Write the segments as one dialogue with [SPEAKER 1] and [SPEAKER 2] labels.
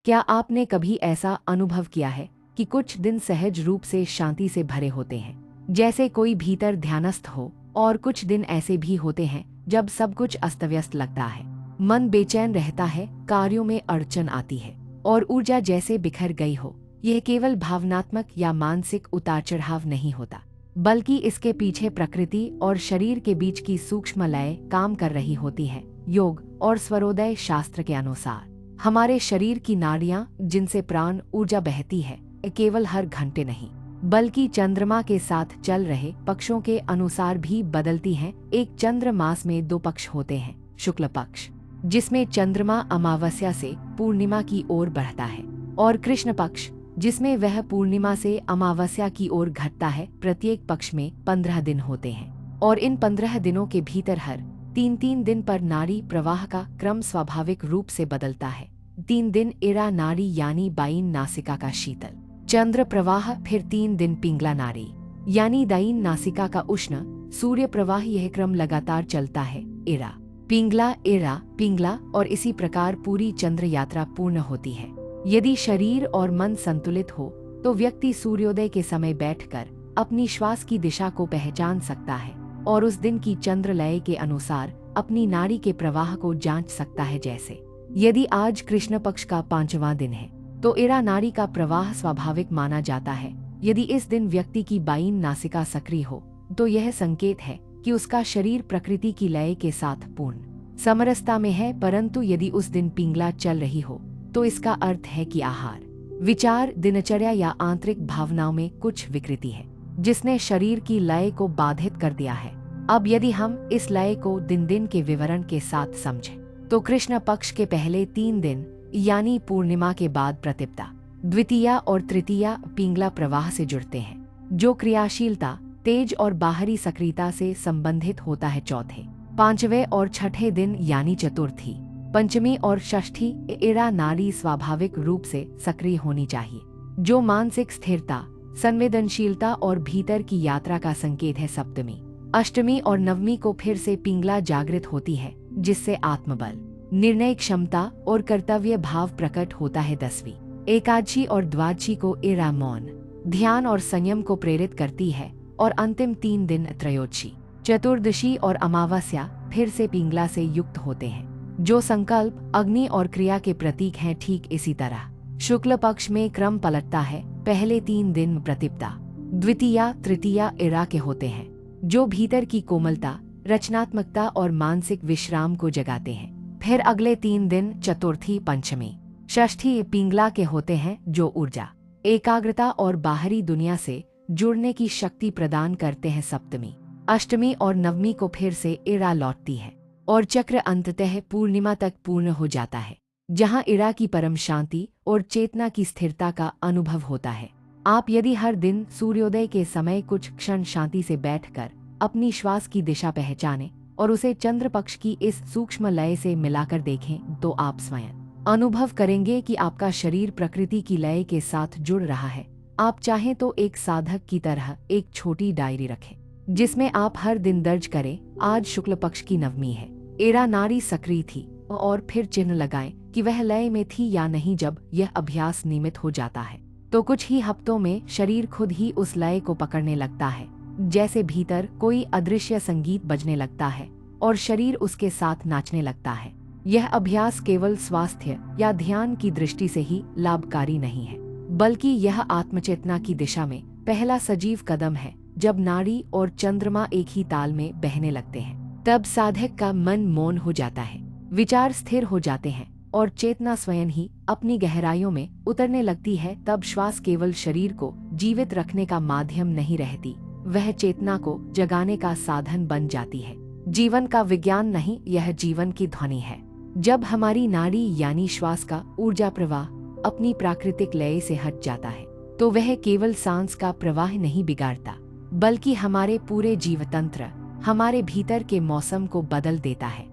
[SPEAKER 1] क्या आपने कभी ऐसा अनुभव किया है कि कुछ दिन सहज रूप से शांति से भरे होते हैं, जैसे कोई भीतर ध्यानस्थ हो, और कुछ दिन ऐसे भी होते हैं जब सब कुछ अस्त व्यस्त लगता है, मन बेचैन रहता है, कार्यों में अड़चन आती है और ऊर्जा जैसे बिखर गई हो। यह केवल भावनात्मक या मानसिक उतार चढ़ाव नहीं होता, बल्कि इसके पीछे प्रकृति और शरीर के बीच की सूक्ष्म लय काम कर रही होती है। योग और स्वरोदय शास्त्र के अनुसार हमारे शरीर की नाड़ियां, जिनसे प्राण ऊर्जा बहती है, केवल हर घंटे नहीं बल्कि चंद्रमा के साथ चल रहे पक्षों के अनुसार भी बदलती हैं। एक चंद्र मास में दो पक्ष होते हैं, शुक्ल पक्ष जिसमें चंद्रमा अमावस्या से पूर्णिमा की ओर बढ़ता है, और कृष्ण पक्ष जिसमें वह पूर्णिमा से अमावस्या की ओर घटता है। प्रत्येक पक्ष में 15 दिन होते हैं, और इन 15 दिनों के भीतर हर 3-3 दिन पर नाड़ी प्रवाह का क्रम स्वाभाविक रूप से बदलता है। 3 दिन इरा नाड़ी यानी बाईन नासिका का शीतल चंद्र प्रवाह, फिर 3 दिन पिंगला नाड़ी यानी दायीन नासिका का उष्ण सूर्य प्रवाह। यह क्रम लगातार चलता है, इरा पिंगला, और इसी प्रकार पूरी चंद्र यात्रा पूर्ण होती है। यदि शरीर और मन संतुलित हो तो व्यक्ति सूर्योदय के समय बैठकर अपनी श्वास की दिशा को पहचान सकता है और उस दिन की चंद्र लय के अनुसार अपनी नाड़ी के प्रवाह को जांच सकता है। जैसे यदि आज कृष्ण पक्ष का 5वां दिन है तो इरा नाड़ी का प्रवाह स्वाभाविक माना जाता है। यदि इस दिन व्यक्ति की बाईन नासिका सक्रिय हो तो यह संकेत है कि उसका शरीर प्रकृति की लय के साथ पूर्ण समरसता में है। परंतु यदि उस दिन पिंगला चल रही हो तो इसका अर्थ है कि आहार, विचार, दिनचर्या या आंतरिक भावनाओं में कुछ विकृति है जिसने शरीर की लय को बाधित कर दिया है। अब यदि हम इस लय को दिन दिन के विवरण के साथ समझें तो कृष्ण पक्ष के पहले 3 दिन यानी पूर्णिमा के बाद प्रतिपदा, द्वितीया और तृतीया पिंगला प्रवाह से जुड़ते हैं, जो क्रियाशीलता, तेज और बाहरी सक्रियता से संबंधित होता है। चौथे, 5वें और 6ठे दिन यानी चतुर्थी, पंचमी और षष्ठी इरा नाड़ी स्वाभाविक रूप से सक्रिय होनी चाहिए, जो मानसिक स्थिरता, संवेदनशीलता और भीतर की यात्रा का संकेत है। सप्तमी, अष्टमी और नवमी को फिर से पिंगला जागृत होती है, जिससे आत्मबल, निर्णय क्षमता और कर्तव्य भाव प्रकट होता है। 10वीं, एकादशी और द्वादशी को इरा मौन, ध्यान और संयम को प्रेरित करती है, और अंतिम 3 दिन त्रयोदशी, चतुर्दशी और अमावस्या फिर से पिंगला से युक्त होते हैं, जो संकल्प, अग्नि और क्रिया के प्रतीक हैं। ठीक इसी तरह शुक्ल पक्ष में क्रम पलटता है। पहले 3 दिन प्रतिपदा, द्वितीया, तृतीया इरा के होते हैं, जो भीतर की कोमलता, रचनात्मकता और मानसिक विश्राम को जगाते हैं। फिर अगले 3 दिन चतुर्थी, पंचमी, षष्ठी पिंगला के होते हैं, जो ऊर्जा, एकाग्रता और बाहरी दुनिया से जुड़ने की शक्ति प्रदान करते हैं। सप्तमी, अष्टमी और नवमी को फिर से इरा लौटती है, और चक्र अंततः पूर्णिमा तक पूर्ण हो जाता है, जहां इरा की परम शांति और चेतना की स्थिरता का अनुभव होता है। आप यदि हर दिन सूर्योदय के समय कुछ क्षण शांति से बैठकर अपनी श्वास की दिशा पहचानें और उसे चंद्र पक्ष की इस सूक्ष्म लय से मिलाकर देखें तो आप स्वयं अनुभव करेंगे कि आपका शरीर प्रकृति की लय के साथ जुड़ रहा है। आप चाहें तो एक साधक की तरह एक छोटी डायरी रखें, जिसमें आप हर दिन दर्ज करें, आज शुक्ल पक्ष की नवमी है, इरा नाड़ी सक्रिय थी, और फिर चिन्ह लगाएं कि वह लय में थी या नहीं। जब यह अभ्यास नियमित हो जाता है तो कुछ ही हफ्तों में शरीर खुद ही उस लय को पकड़ने लगता है, जैसे भीतर कोई अदृश्य संगीत बजने लगता है और शरीर उसके साथ नाचने लगता है। यह अभ्यास केवल स्वास्थ्य या ध्यान की दृष्टि से ही लाभकारी नहीं है, बल्कि यह आत्मचेतना की दिशा में पहला सजीव कदम है। जब नाड़ी और चंद्रमा एक ही ताल में बहने लगते हैं, तब साधक का मन मौन हो जाता है, विचार स्थिर हो जाते हैं और चेतना स्वयं ही अपनी गहराइयों में उतरने लगती है। तब श्वास केवल शरीर को जीवित रखने का माध्यम नहीं रहती, वह चेतना को जगाने का साधन बन जाती है। जीवन का विज्ञान नहीं, यह जीवन की ध्वनि है। जब हमारी नाड़ी यानी श्वास का ऊर्जा प्रवाह अपनी प्राकृतिक लय से हट जाता है तो वह केवल सांस का प्रवाह नहीं बिगाड़ता, बल्कि हमारे पूरे जीवतंत्र, हमारे भीतर के मौसम को बदल देता है।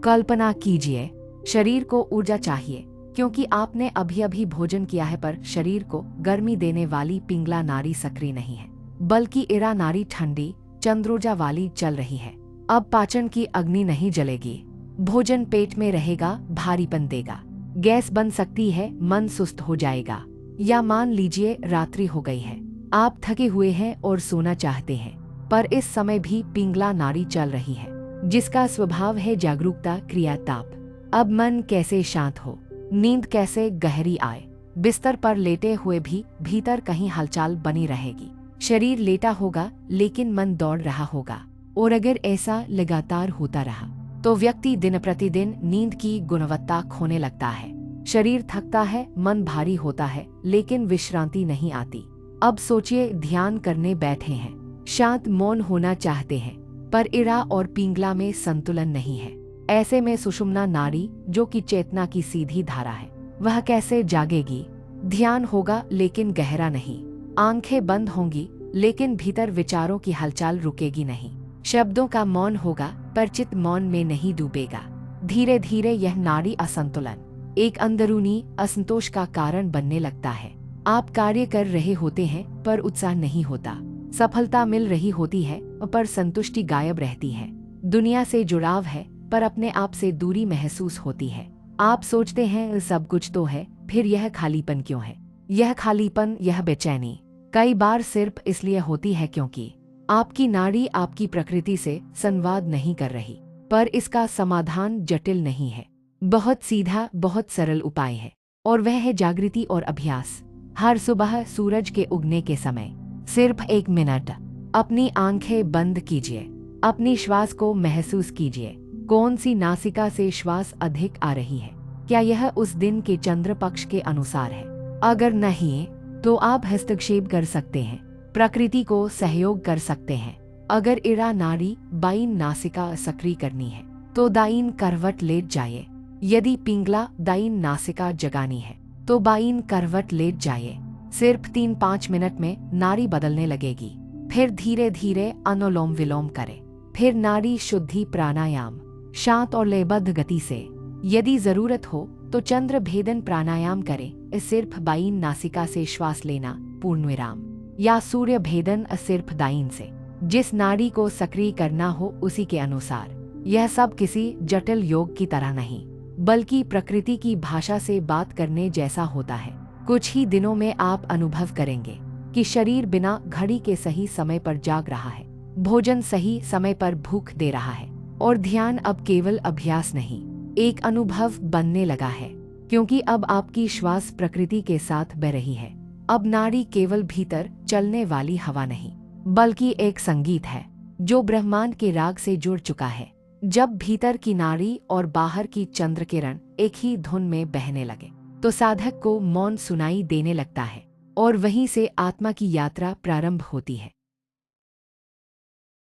[SPEAKER 1] कल्पना कीजिए, शरीर को ऊर्जा चाहिए क्योंकि आपने अभी अभी भोजन किया है, पर शरीर को गर्मी देने वाली पिंगला नाड़ी सक्रिय नहीं है, बल्कि इरा नाड़ी ठंडी चंद्रोजा वाली चल रही है। अब पाचन की अग्नि नहीं जलेगी, भोजन पेट में रहेगा, भारीपन देगा, गैस बन सकती है, मन सुस्त हो जाएगा, या मान लीजिए रात्रि हो गई है, आप थके हुए हैं और सोना चाहते हैं, पर इस समय भी पिंगला नाड़ी चल रही है, जिसका स्वभाव है जागरूकता, क्रिया, ताप। अब मन कैसे शांत हो, नींद कैसे गहरी आए। बिस्तर पर लेटे हुए भी भीतर कहीं हलचल बनी रहेगी। शरीर लेटा होगा लेकिन मन दौड़ रहा होगा, और अगर ऐसा लगातार होता रहा तो व्यक्ति दिन प्रतिदिन नींद की गुणवत्ता खोने लगता है। शरीर थकता है, मन भारी होता है, लेकिन विश्रांति नहीं आती। अब सोचिए, ध्यान करने बैठे हैं, शांत मौन होना चाहते हैं, पर इरा और पिंगला में संतुलन नहीं है। ऐसे में सुषुम्ना नाड़ी, जो कि चेतना की सीधी धारा है, वह कैसे जागेगी। ध्यान होगा लेकिन गहरा नहीं, आंखें बंद होंगी लेकिन भीतर विचारों की हलचल रुकेगी नहीं। शब्दों का मौन होगा पर चित्त मौन में नहीं डूबेगा। धीरे धीरे यह नाड़ी असंतुलन एक अंदरूनी असंतोष का कारण बनने लगता है। आप कार्य कर रहे होते हैं पर उत्साह नहीं होता, सफलता मिल रही होती है पर संतुष्टि गायब रहती है। दुनिया से जुड़ाव है पर अपने आप से दूरी महसूस होती है। आप सोचते हैं सब कुछ तो है, फिर यह खालीपन क्यों है। यह खालीपन, यह बेचैनी कई बार सिर्फ इसलिए होती है क्योंकि आपकी नाड़ी आपकी प्रकृति से संवाद नहीं कर रही। पर इसका समाधान जटिल नहीं है, बहुत सीधा, बहुत सरल उपाय है, और वह है जागृति और अभ्यास। हर सुबह सूरज के उगने के समय सिर्फ 1 मिनट अपनी आंखें बंद कीजिए, अपनी श्वास को महसूस कीजिए। कौन सी नासिका से श्वास अधिक आ रही है, क्या यह उस दिन के चंद्र पक्ष के अनुसार है। अगर नहीं तो आप हस्तक्षेप कर सकते हैं, प्रकृति को सहयोग कर सकते हैं। अगर इरा नाड़ी बाईं नासिका सक्रिय करनी है तो दाईं करवट लेट जाइए। यदि पिंगला दाईं नासिका जगानी है तो बाईं करवट लेट जाइए। सिर्फ 3-5 मिनट में नाड़ी बदलने लगेगी। फिर धीरे धीरे अनुलोम विलोम करें, फिर नाड़ी शुद्धि प्राणायाम शांत और लयबद्ध गति से। यदि जरूरत हो तो चंद्र भेदन प्राणायाम करें, सिर्फ बाईं नासिका से श्वास लेना पूर्णविराम, या सूर्य भेदन सिर्फ दाईं से। जिस नाड़ी को सक्रिय करना हो उसी के अनुसार। यह सब किसी जटिल योग की तरह नहीं, बल्कि प्रकृति की भाषा से बात करने जैसा होता है। कुछ ही दिनों में आप अनुभव करेंगे कि शरीर बिना घड़ी के सही समय पर जाग रहा है, भोजन सही समय पर भूख दे रहा है, और ध्यान अब केवल अभ्यास नहीं, एक अनुभव बनने लगा है। क्योंकि अब आपकी श्वास प्रकृति के साथ बह रही है। अब नाड़ी केवल भीतर चलने वाली हवा नहीं, बल्कि एक संगीत है जो ब्रह्मांड के राग से जुड़ चुका है। जब भीतर की नाड़ी और बाहर की चंद्र किरण एक ही धुन में बहने लगे तो साधक को मौन सुनाई देने लगता है, और वहीं से आत्मा की यात्रा प्रारंभ होती है।